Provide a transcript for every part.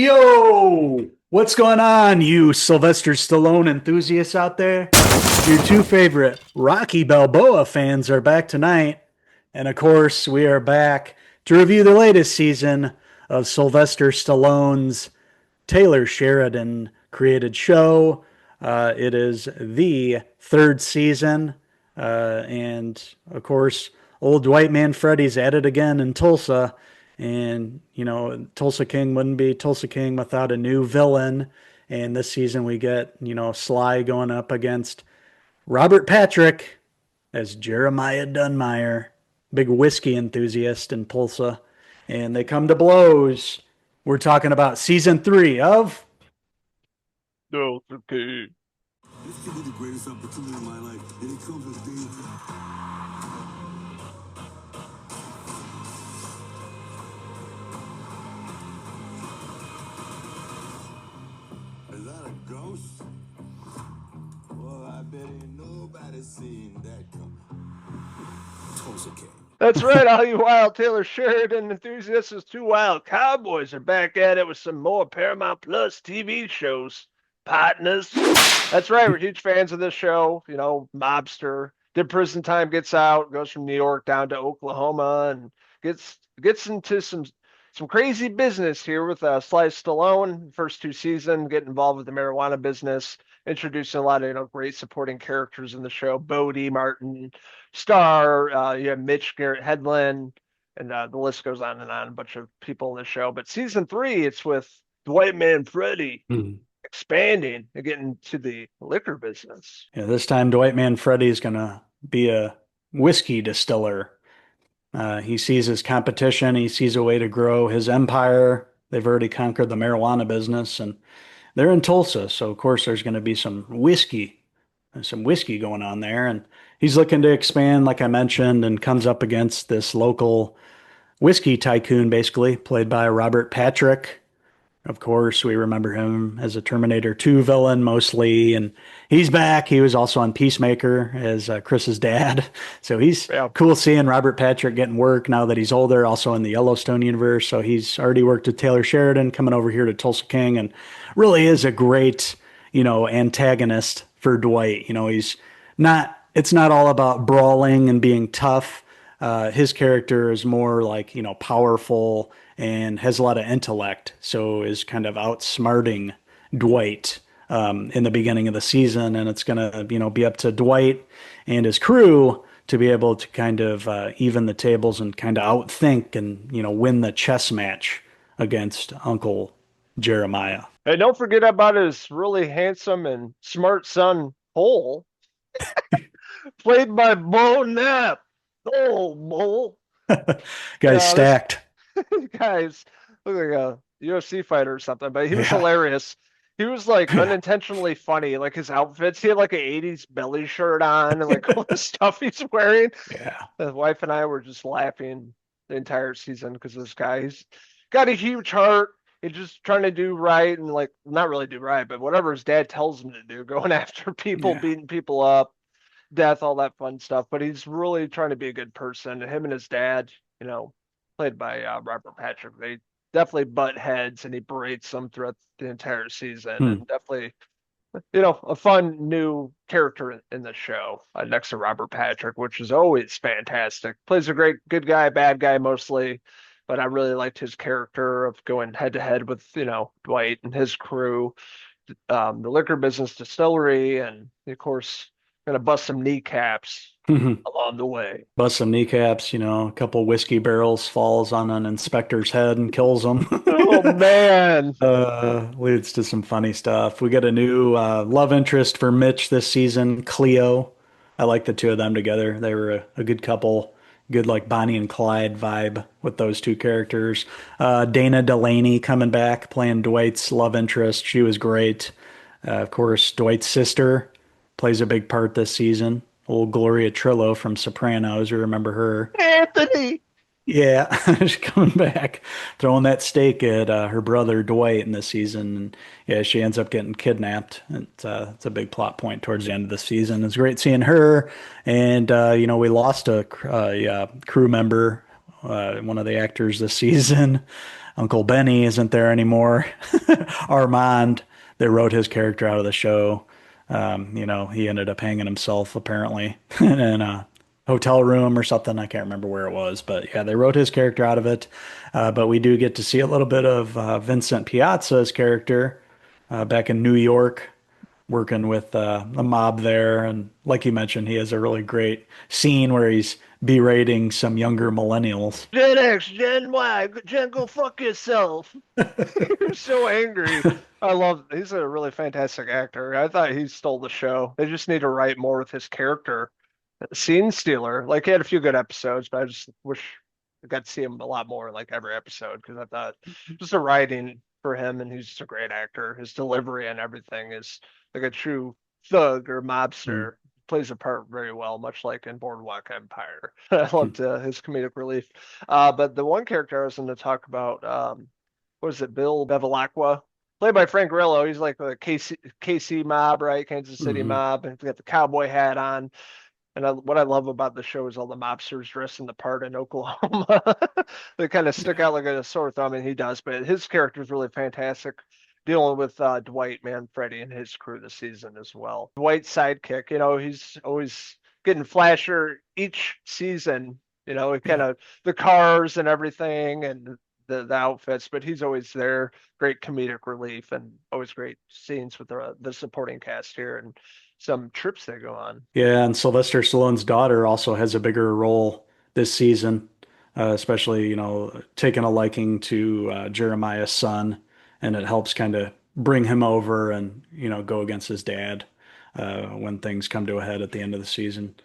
Yo, what's going on, you Sylvester Stallone enthusiasts out there? Your two favorite Rocky Balboa fans are back tonight. And of course, we are back to review the latest season of Sylvester Stallone's Taylor Sheridan created show. It is the third season. And of course, old Dwight Manfredi's at it again in Tulsa. And, Tulsa King wouldn't be Tulsa King without a new villain. And this season we get, Sly going up against Robert Patrick as Jeremiah Dunmeyer, big whiskey enthusiast in Tulsa. And they come to blows. We're talking about season 3 of No, it's okay. This could be the greatest opportunity of my life, and it comes with danger. Is that a ghost? Well, I bet ain't nobody seen that coming. Tulsa King. That's right, all you wild Taylor Sheridan enthusiasts. Those two wild cowboys are back at it with some more Paramount Plus TV shows. Partners. That's right, we're huge fans of this show. Mobster. Did prison time, gets out, goes from New York down to Oklahoma, and gets into some crazy business here with Sly Stallone. First two seasons, getting involved with the marijuana business, introducing a lot of great supporting characters in the show. Bodie, Martin, Star, you have Mitch, Garrett Hedlund, and the list goes on and on. A bunch of people in the show. But season 3, it's with Dwight Manfredi expanding and getting to the liquor business. Yeah, this time Dwight Manfredi is going to be a whiskey distiller. He sees his competition. He sees a way to grow his empire. They've already conquered the marijuana business, and they're in Tulsa. So, of course, there's going to be some whiskey going on there. And he's looking to expand, like I mentioned, and comes up against this local whiskey tycoon, basically, played by Robert Patrick. Of course, we remember him as a Terminator 2 villain mostly, and he's back. He was also on Peacemaker as Chris's dad. So he's Yeah. cool seeing Robert Patrick getting work now that he's older, also in the Yellowstone universe. So he's already worked with Taylor Sheridan, coming over here to Tulsa King, and really is a great, antagonist for Dwight. It's not all about brawling and being tough. His character is more like, powerful and has a lot of intellect, so is kind of outsmarting Dwight in the beginning of the season. And it's going to, be up to Dwight and his crew to be able to kind of even the tables and kind of outthink and, win the chess match against Uncle Jeremiah. And don't forget about his really handsome and smart son, Cole, played by Bo Knapp. Oh, Bo. Guy's stacked. Guys, look like a UFC fighter or something, but he was Yeah. hilarious. He was like unintentionally funny, like his outfits. He had like an 80s belly shirt on and like all the stuff he's wearing. Yeah. The wife and I were just laughing the entire season because this guy, he's got a huge heart. He's just trying to do right and like not really do right, but whatever his dad tells him to do, going after people, Yeah. beating people up, death, all that fun stuff. But he's really trying to be a good person. And him and his dad, played by Robert Patrick, they definitely butt heads and he berates them throughout the entire season. Hmm. And definitely, a fun new character in the show next to Robert Patrick, which is always fantastic. Plays a great good guy, bad guy mostly. But I really liked his character of going head to head with, Dwight and his crew, the liquor business distillery, and of course, gonna bust some kneecaps along the way. Bust some kneecaps, a couple whiskey barrels falls on an inspector's head and kills him. Oh man. Leads to some funny stuff. We get a new love interest for Mitch this season, Cleo. I like the two of them together. They were a good couple. Good like Bonnie and Clyde vibe with those two characters. Dana Delaney coming back playing Dwight's love interest. She was great. Of course, Dwight's sister plays a big part this season. Old Gloria Trillo from Sopranos. You remember her? Anthony. Yeah, she's coming back, throwing that stake at her brother Dwight in this season. And yeah, she ends up getting kidnapped. It's a big plot point towards the end of the season. It's great seeing her. And, we lost a crew member one of the actors this season. Uncle Benny isn't there anymore. Armand, they wrote his character out of the show. He ended up hanging himself apparently in a hotel room or something. I can't remember where it was, but yeah, they wrote his character out of it. But we do get to see a little bit of Vincent Piazza's character back in New York, working with the mob there. And like you mentioned, he has a really great scene where he's berating some younger millennials. Gen X, Gen Y, Gen go fuck yourself. He was so angry. He's a really fantastic actor. I thought he stole the show. They just need to write more with his character. Scene stealer. Like he had a few good episodes, but I just wish I got to see him a lot more like every episode because I thought just the writing for him and he's just a great actor. His delivery and everything is like a true thug or Mm. mobster. Plays a part very well, much like in Boardwalk Empire. I loved his comedic relief. But the one character I was going to talk about, what is it, Bill Bevilacqua, played by Frank Grillo. He's like the KC mob, right? Kansas City Hmm. mob. And he's got the cowboy hat on. And what I love about the show is all the mobsters dressing the part in Oklahoma. They kind of stick out like a sore thumb, and he does. But his character is really fantastic, dealing with Dwight Manfredi and his crew this season as well. Dwight's sidekick, he's always getting flasher each season. He kind Yeah. of the cars and everything, and the outfits, but he's always there. Great comedic relief, and always great scenes with the supporting cast here, and some trips they go on. Yeah, and Sylvester Stallone's daughter also has a bigger role this season, especially, taking a liking to Jeremiah's son, and it helps kind of bring him over and, go against his dad when things come to a head at the end of the season.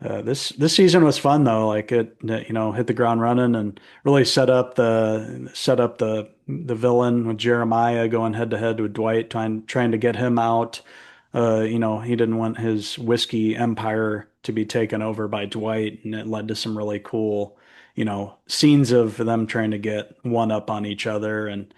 This season was fun though. Like hit the ground running and really set up the villain with Jeremiah going head to head with Dwight, trying to get him out. He didn't want his whiskey empire to be taken over by Dwight, and it led to some really cool, scenes of them trying to get one up on each other. And,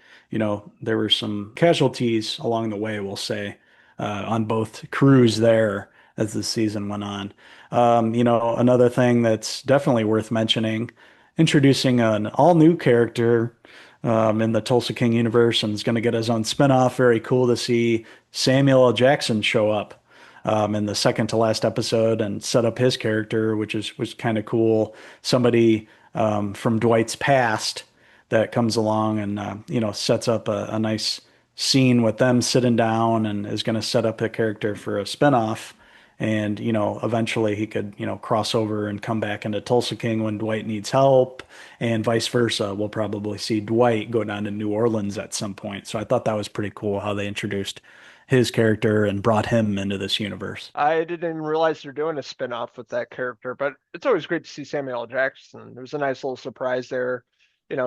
there were some casualties along the way, we'll say, on both crews there as the season went on. Another thing that's definitely worth mentioning, introducing an all new character in the Tulsa King universe, and is going to get his own spinoff. Very cool to see Samuel L. Jackson show up in the second to last episode and set up his character, which was kind of cool. Somebody from Dwight's past that comes along and sets up a nice scene with them sitting down and is going to set up a character for a spinoff. And, eventually he could, cross over and come back into Tulsa King when Dwight needs help, and vice versa. We'll probably see Dwight go down to New Orleans at some point. So I thought that was pretty cool how they introduced his character and brought him into this universe. I didn't even realize they're doing a spin-off with that character, but it's always great to see Samuel L. Jackson. There was a nice little surprise there,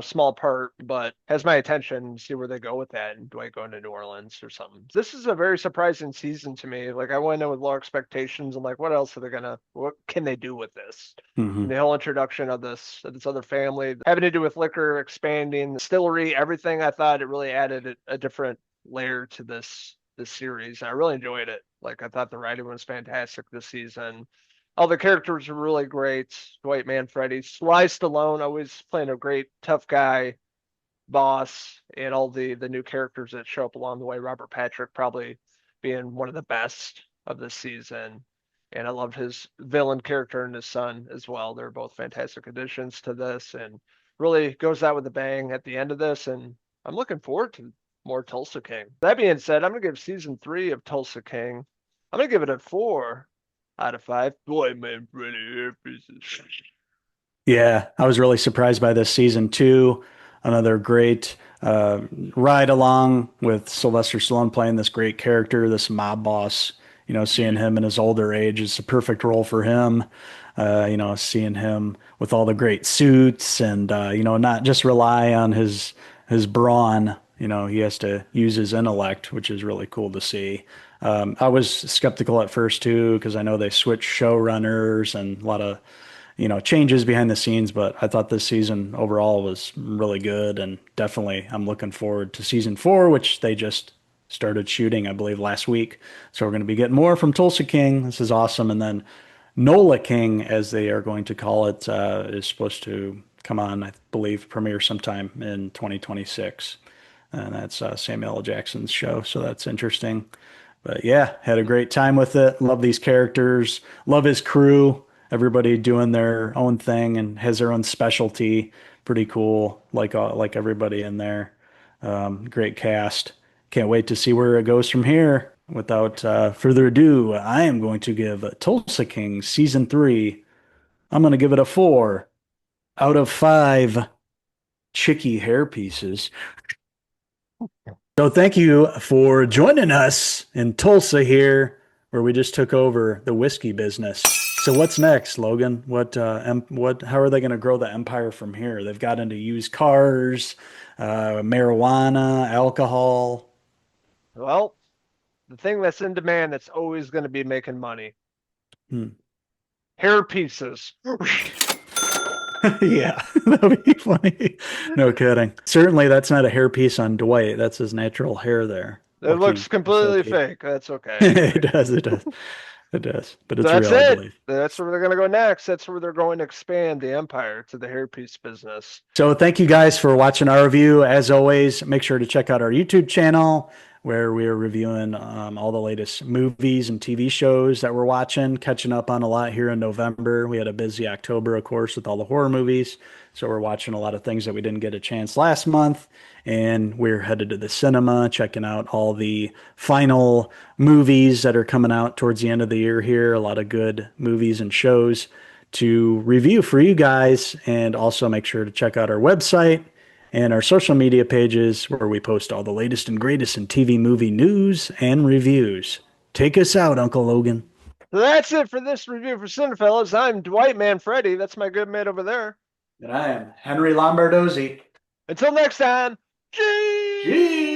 small part, but has my attention. See where they go with that, and Dwight going to New Orleans or something. This is a very surprising season to me. Like I went in with low expectations. I'm like, what else are they what can they do with this? And Hmm. the whole introduction of this other family having to do with liquor, expanding, the distillery, everything. I thought it really added a different layer to this series. I really enjoyed it. Like I thought the writing was fantastic this season. All the characters were really great. Dwight Manfredi, Sly Stallone, always playing a great tough guy, boss, and all the new characters that show up along the way. Robert Patrick probably being one of the best of this season. And I loved his villain character and his son as well. They're both fantastic additions to this and really goes out with a bang at the end of this. And I'm looking forward to more Tulsa King. That being said, I'm going to give season 3 of Tulsa King, I'm going to give it a 4 out of 5. Boy, man, pretty pieces. Yeah, I was really surprised by this season too. Another great ride along with Sylvester Stallone playing this great character, this mob boss. Seeing him in his older age is a perfect role for him. Seeing him with all the great suits and not just rely on his brawn. He has to use his intellect, which is really cool to see. I was skeptical at first too because I know they switched showrunners and a lot of changes behind the scenes, but I thought this season overall was really good, and definitely I'm looking forward to season 4, which they just started shooting, I believe, last week. So we're going to be getting more from Tulsa King. This is awesome. And then Nola King, as they are going to call it, is supposed to come on, I believe, premiere sometime in 2026. And that's Samuel L. Jackson's show. So that's interesting. But yeah, had a great time with it. Love these characters. Love his crew. Everybody doing their own thing and has their own specialty. Pretty cool. Like everybody in there. Great cast. Can't wait to see where it goes from here. Without further ado, I am going to give Tulsa King season 3. I'm going to give it a 4 out of 5 chicky hair pieces. So thank you for joining us in Tulsa here, where we just took over the whiskey business. So what's next, Logan? How are they going to grow the empire from here? They've got into used cars, marijuana, alcohol. Well, the thing that's in demand that's always going to be making money. Hmm. Hair pieces. Yeah, that'd be funny. No kidding. Certainly, that's not a hairpiece on Dwight. That's his natural hair there. It looks Looking completely silky. fake. That's okay. It does. It does. It does. But it's That's real, I it. believe. That's where they're going to go next. That's where they're going to expand the empire to the hairpiece business. So thank you guys for watching our review. As always, make sure to check out our YouTube channel where we are reviewing all the latest movies and TV shows that we're watching, catching up on a lot here in November. We had a busy October, of course, with all the horror movies. So we're watching a lot of things that we didn't get a chance last month. And we're headed to the cinema, checking out all the final movies that are coming out towards the end of the year here. A lot of good movies and shows to review for you guys. And also make sure to check out our website and our social media pages where we post all the latest and greatest in TV movie news and reviews. Take us out, Uncle Logan. So that's it for this review for Cinephellas. I'm Dwight Manfredi. That's my good mate over there. And I am Henry Lombardozzi. Until next time, Cheese!